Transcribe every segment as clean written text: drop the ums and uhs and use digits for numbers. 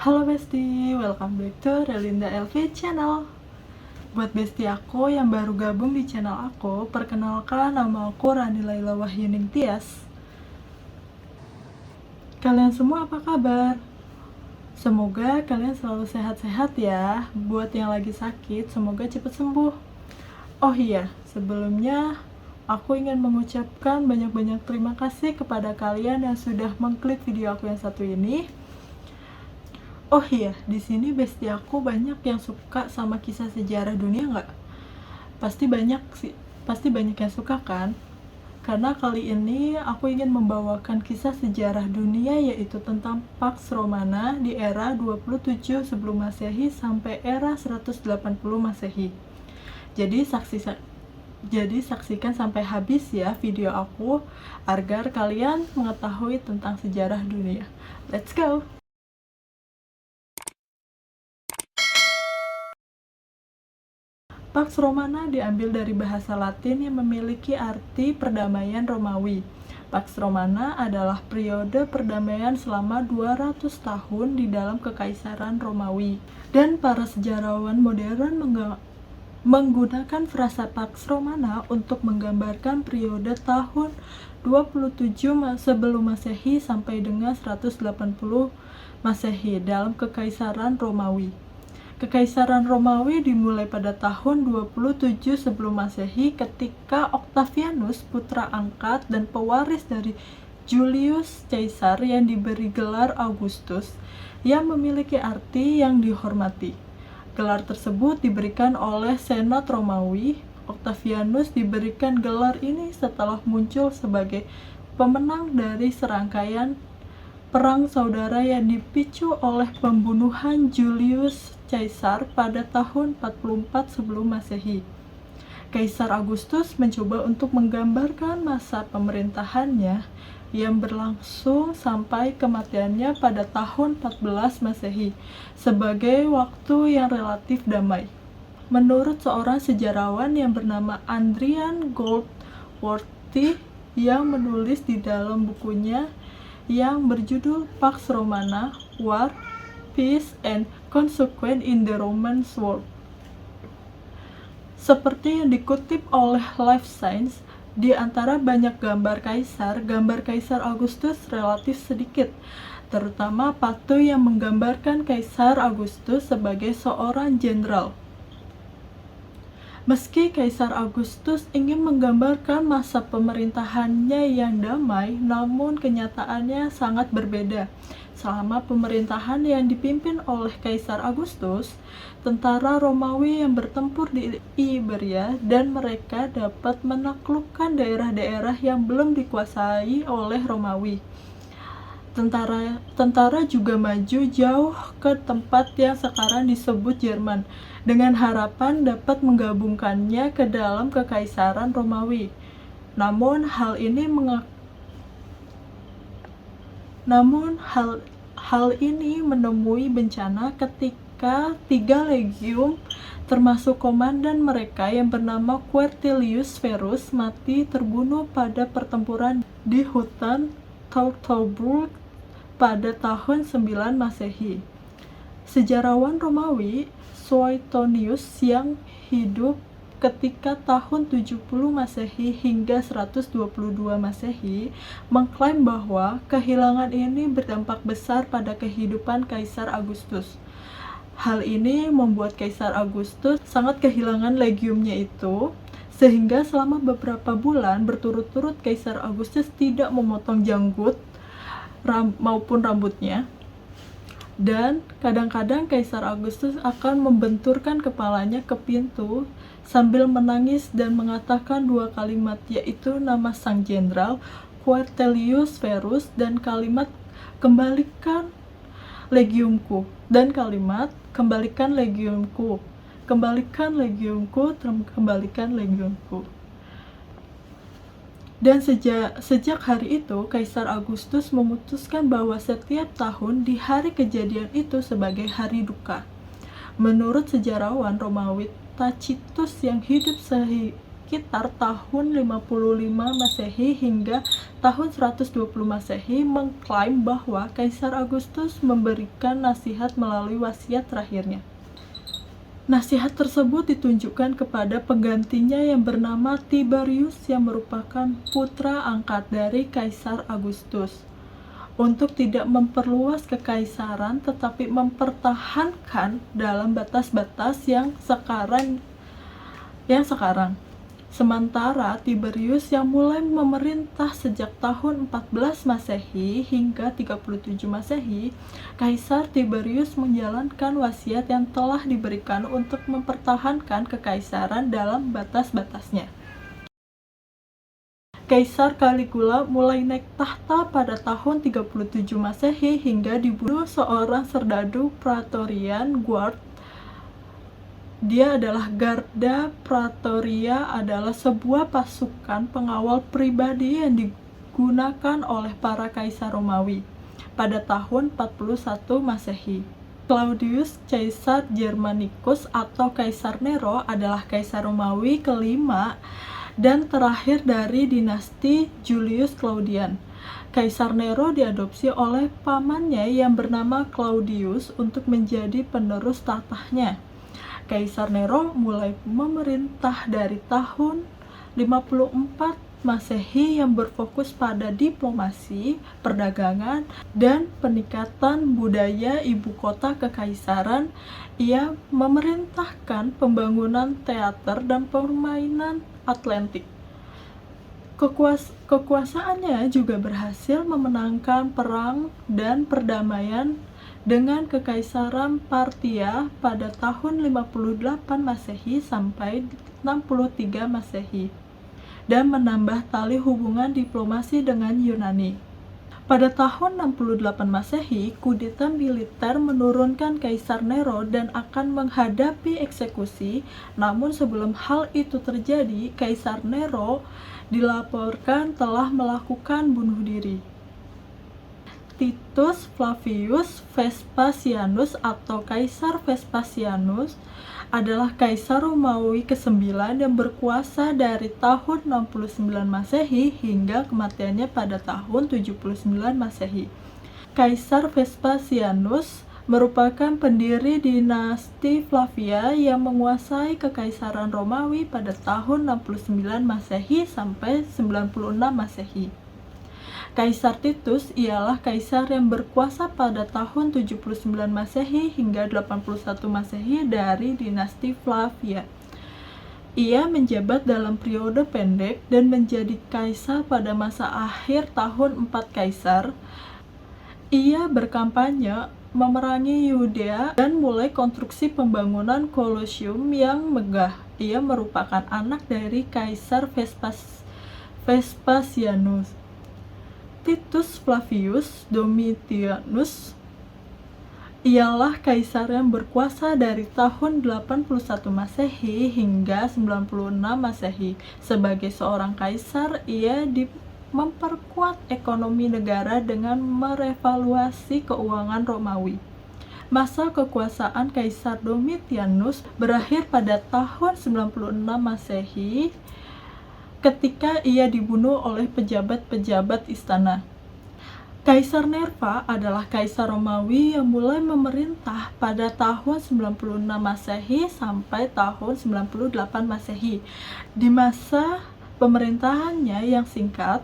Halo Besti, welcome back to Relinda LV Channel. Buat Besti aku yang baru gabung di channel aku, perkenalkan nama aku Rani Laila Wahyuning Tias. Kalian semua apa kabar? Semoga kalian selalu sehat-sehat ya. Buat yang lagi sakit, semoga cepat sembuh. Oh iya, sebelumnya aku ingin mengucapkan banyak-banyak terima kasih kepada kalian yang sudah mengklik video aku yang satu ini. Oh iya, di sini besti aku banyak yang suka sama kisah sejarah dunia nggak? Pasti banyak sih, pasti banyak yang suka kan? Karena kali ini aku ingin membawakan kisah sejarah dunia yaitu tentang Pax Romana di era 27 sebelum Masehi sampai era 180 Masehi. Jadi saksikan sampai habis ya video aku agar kalian mengetahui tentang sejarah dunia. Let's go! Pax Romana diambil dari bahasa Latin yang memiliki arti perdamaian Romawi. Pax Romana adalah periode perdamaian selama 200 tahun di dalam kekaisaran Romawi. Dan para sejarawan modern menggunakan frasa Pax Romana untuk menggambarkan periode tahun 27 sebelum Masehi sampai dengan 180 Masehi dalam kekaisaran Romawi. Kekaisaran Romawi dimulai pada tahun 27 sebelum Masehi ketika Octavianus, putra angkat dan pewaris dari Julius Caesar yang diberi gelar Augustus, yang memiliki arti yang dihormati. Gelar tersebut diberikan oleh Senat Romawi. Octavianus diberikan gelar ini setelah muncul sebagai pemenang dari serangkaian perang saudara yang dipicu oleh pembunuhan Julius Caesar pada tahun 44 sebelum Masehi. Kaisar Augustus mencoba untuk menggambarkan masa pemerintahannya yang berlangsung sampai kematiannya pada tahun 14 Masehi sebagai waktu yang relatif damai. Menurut seorang sejarawan yang bernama Adrian Goldsworthy yang menulis di dalam bukunya yang berjudul Pax Romana, War, Peace, and Consequence in the Roman World. Seperti yang dikutip oleh Life Science, di antara banyak gambar Kaisar Augustus relatif sedikit, terutama patung yang menggambarkan Kaisar Augustus sebagai seorang jenderal. Meski Kaisar Augustus ingin menggambarkan masa pemerintahannya yang damai, namun kenyataannya sangat berbeda. Selama pemerintahan yang dipimpin oleh Kaisar Augustus, tentara Romawi yang bertempur di Iberia dan mereka dapat menaklukkan daerah-daerah yang belum dikuasai oleh Romawi. Tentara juga maju jauh ke tempat yang sekarang disebut Jerman dengan harapan dapat menggabungkannya ke dalam kekaisaran Romawi. Namun hal ini menemui bencana ketika 3 legium termasuk komandan mereka yang bernama Quintilius Verus mati terbunuh pada pertempuran di hutan Teutoburg pada tahun 9 Masehi. Sejarawan Romawi Suetonius yang hidup ketika tahun 70 Masehi hingga 122 Masehi mengklaim bahwa kehilangan ini berdampak besar pada kehidupan Kaisar Augustus. Hal ini membuat Kaisar Augustus sangat kehilangan legiumnya itu, sehingga selama beberapa bulan berturut-turut Kaisar Augustus tidak memotong janggut maupun rambutnya. Dan kadang-kadang Kaisar Augustus akan membenturkan kepalanya ke pintu sambil menangis dan mengatakan 2 kalimat, yaitu nama sang jenderal Quintilius Verus dan kalimat kembalikan legiumku, dan kalimat kembalikan legiumku, kembalikan legiumku, kembalikan legiumku. Dan sejak hari itu, Kaisar Augustus memutuskan bahwa setiap tahun di hari kejadian itu sebagai hari duka. Menurut sejarawan Romawi Tacitus yang hidup sekitar tahun 55 Masehi hingga tahun 120 Masehi mengklaim bahwa Kaisar Agustus memberikan nasihat melalui wasiat terakhirnya. Nasihat tersebut ditunjukkan kepada penggantinya yang bernama Tiberius yang merupakan putra angkat dari Kaisar Agustus, untuk tidak memperluas kekaisaran tetapi mempertahankan dalam batas-batas yang sekarang. Sementara Tiberius yang mulai memerintah sejak tahun 14 Masehi hingga 37 Masehi, Kaisar Tiberius menjalankan wasiat yang telah diberikan untuk mempertahankan kekaisaran dalam batas-batasnya. Kaisar Caligula mulai naik tahta pada tahun 37 Masehi hingga dibunuh seorang serdadu Praetorian Guard. Dia adalah Garda Praetoria, adalah sebuah pasukan pengawal pribadi yang digunakan oleh para kaisar Romawi pada tahun 41 Masehi. Claudius Caesar Germanicus atau Kaisar Nero adalah kaisar Romawi kelima dan terakhir dari dinasti Julius Claudian. Kaisar Nero diadopsi oleh pamannya yang bernama Claudius untuk menjadi penerus tahtanya. Kaisar Nero mulai memerintah dari tahun 54 Masehi yang berfokus pada diplomasi, perdagangan, dan peningkatan budaya ibu kota kekaisaran. Ia memerintahkan pembangunan teater dan permainan Atlantik. Kekuasaannya juga berhasil memenangkan perang dan perdamaian dengan Kekaisaran Parthia pada tahun 58 Masehi sampai 63 Masehi dan menambah tali hubungan diplomasi dengan Yunani. Pada tahun 68 Masehi, kudeta militer menurunkan Kaisar Nero dan akan menghadapi eksekusi. Namun sebelum hal itu terjadi, Kaisar Nero dilaporkan telah melakukan bunuh diri. Titus Flavius Vespasianus atau Kaisar Vespasianus adalah Kaisar Romawi ke-9 yang berkuasa dari tahun 69 Masehi hingga kematiannya pada tahun 79 Masehi. Kaisar Vespasianus merupakan pendiri dinasti Flavia yang menguasai Kekaisaran Romawi pada tahun 69 Masehi sampai 96 Masehi. Kaisar Titus ialah kaisar yang berkuasa pada tahun 79 Masehi hingga 81 Masehi dari dinasti Flavia. Ia menjabat dalam periode pendek dan menjadi kaisar pada masa akhir tahun 4 kaisar. Ia berkampanye memerangi Yudea dan mulai konstruksi pembangunan Kolosium yang megah. Ia merupakan anak dari Kaisar Vespasianus. Titus Flavius Domitianus ialah kaisar yang berkuasa dari tahun 81 Masehi hingga 96 Masehi. Sebagai seorang kaisar, ia memperkuat ekonomi negara dengan merevaluasi keuangan Romawi. Masa kekuasaan Kaisar Domitianus berakhir pada tahun 96 Masehi ketika ia dibunuh oleh pejabat-pejabat istana. Kaisar Nerva adalah kaisar Romawi yang mulai memerintah pada tahun 96 Masehi sampai tahun 98 Masehi. Di masa pemerintahannya yang singkat,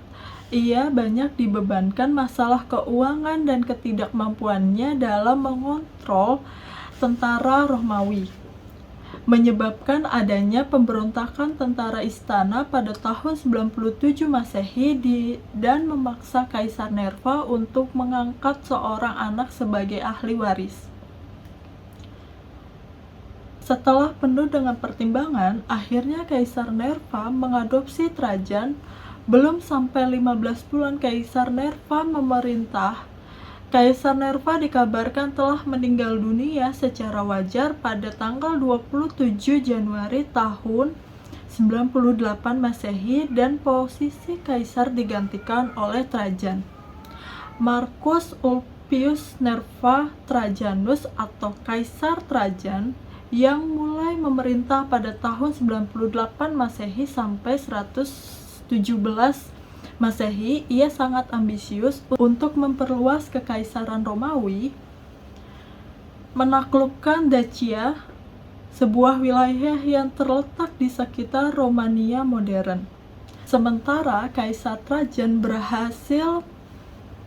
ia banyak dibebankan masalah keuangan dan ketidakmampuannya dalam mengontrol tentara Romawi, menyebabkan adanya pemberontakan tentara istana pada tahun 97 Masehi dan memaksa Kaisar Nerva untuk mengangkat seorang anak sebagai ahli waris. Setelah penuh dengan pertimbangan, akhirnya Kaisar Nerva mengadopsi Trajan. Belum sampai 15 bulan Kaisar Nerva memerintah, Kaisar Nerva dikabarkan telah meninggal dunia secara wajar pada tanggal 27 Januari tahun 98 Masehi dan posisi kaisar digantikan oleh Trajan. Marcus Ulpius Nerva Trajanus atau Kaisar Trajan yang mulai memerintah pada tahun 98 Masehi sampai 117 Masehi. Ia sangat ambisius untuk memperluas kekaisaran Romawi, menaklukkan Dacia, sebuah wilayah yang terletak di sekitar Romania modern. Sementara Kaisar Trajan berhasil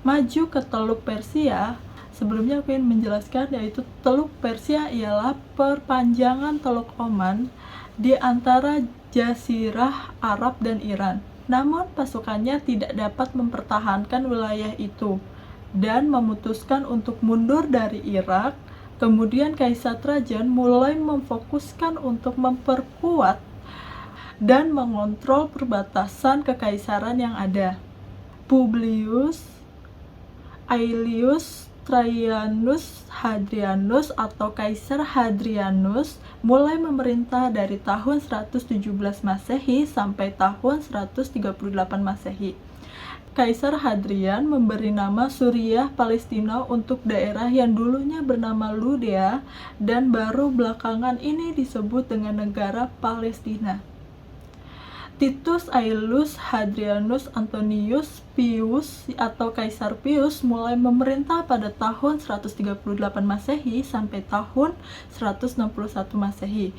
maju ke Teluk Persia. Sebelumnya aku ingin menjelaskan, yaitu Teluk Persia ialah perpanjangan Teluk Oman di antara Jazirah Arab dan Iran. Namun pasukannya tidak dapat mempertahankan wilayah itu dan memutuskan untuk mundur dari Irak. Kemudian Kaisar Trajan mulai memfokuskan untuk memperkuat dan mengontrol perbatasan kekaisaran yang ada. Publius Aelius Trajanus Hadrianus atau Kaisar Hadrianus mulai memerintah dari tahun 117 Masehi sampai tahun 138 Masehi. Kaisar Hadrian memberi nama Suriah Palestina untuk daerah yang dulunya bernama Yudea dan baru belakangan ini disebut dengan negara Palestina. Titus Aulus Hadrianus Antonius Pius atau Kaisar Pius mulai memerintah pada tahun 138 Masehi sampai tahun 161 Masehi.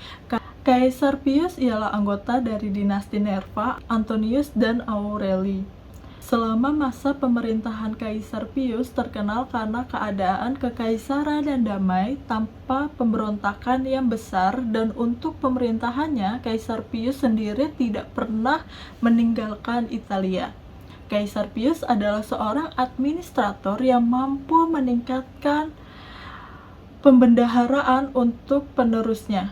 Kaisar Pius ialah anggota dari dinasti Nerva, Antonius dan Aureli. Selama masa pemerintahan Kaisar Pius terkenal karena keadaan kekaisaran dan damai tanpa pemberontakan yang besar, dan untuk pemerintahannya Kaisar Pius sendiri tidak pernah meninggalkan Italia. Kaisar Pius adalah seorang administrator yang mampu meningkatkan pembendaharaan untuk penerusnya,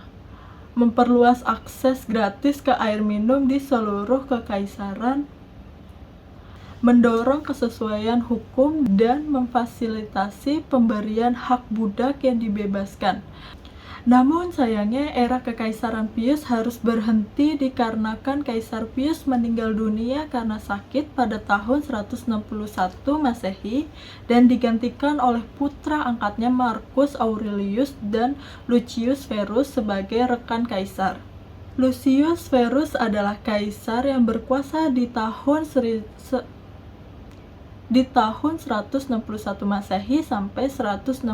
memperluas akses gratis ke air minum di seluruh kekaisaran, mendorong kesesuaian hukum, dan memfasilitasi pemberian hak budak yang dibebaskan. Namun sayangnya era kekaisaran Pius harus berhenti dikarenakan Kaisar Pius meninggal dunia karena sakit pada tahun 161 Masehi dan digantikan oleh putra angkatnya Marcus Aurelius dan Lucius Verus sebagai rekan kaisar. Lucius Verus adalah kaisar yang berkuasa di tahun 161 Masehi sampai 169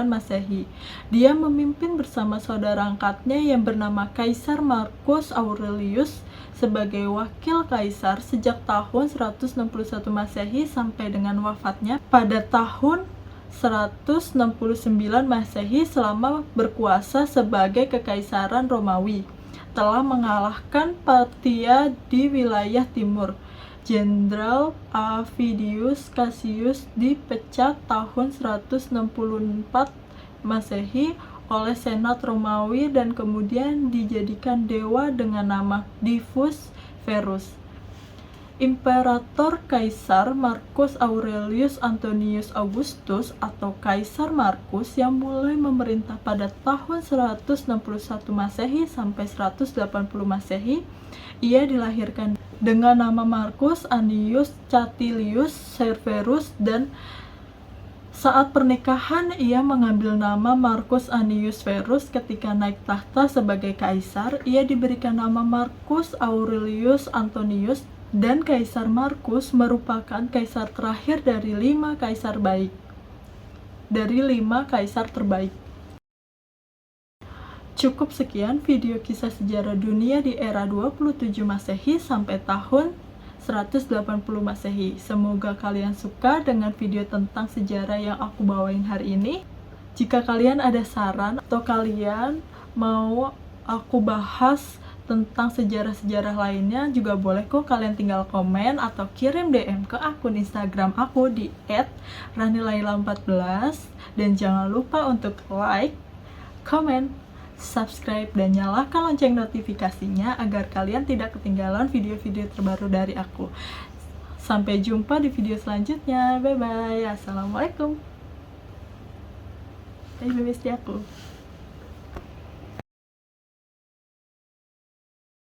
Masehi. Dia memimpin bersama saudara angkatnya yang bernama Kaisar Marcus Aurelius sebagai wakil kaisar sejak tahun 161 Masehi sampai dengan wafatnya pada tahun 169 Masehi. Selama berkuasa sebagai kekaisaran Romawi, telah mengalahkan Partia di wilayah timur. Jenderal Avidius Cassius dipecat tahun 164 Masehi oleh Senat Romawi dan kemudian dijadikan dewa dengan nama Divus Verus. Imperator Kaisar Marcus Aurelius Antonius Augustus atau Kaisar Marcus yang mulai memerintah pada tahun 161 Masehi sampai 180 Masehi. Ia dilahirkan dengan nama Marcus Annius Catilius Severus dan saat pernikahan ia mengambil nama Marcus Annius Verus. Ketika naik tahta sebagai kaisar, ia diberikan nama Marcus Aurelius Antonius, dan Kaisar Marcus merupakan kaisar terakhir dari 5 kaisar terbaik. Cukup sekian video kisah sejarah dunia di era 27 Masehi sampai tahun 180 Masehi. Semoga kalian suka dengan video tentang sejarah yang aku bawain hari ini. Jika kalian ada saran atau kalian mau aku bahas tentang sejarah-sejarah lainnya, juga boleh kok kalian tinggal komen atau kirim DM ke akun Instagram aku di @ranilaila14. Dan jangan lupa untuk like, comment, subscribe, dan nyalakan lonceng notifikasinya agar kalian tidak ketinggalan video-video terbaru dari aku. Sampai jumpa di video selanjutnya. Bye bye. Assalamualaikum. Bye bye, besti aku.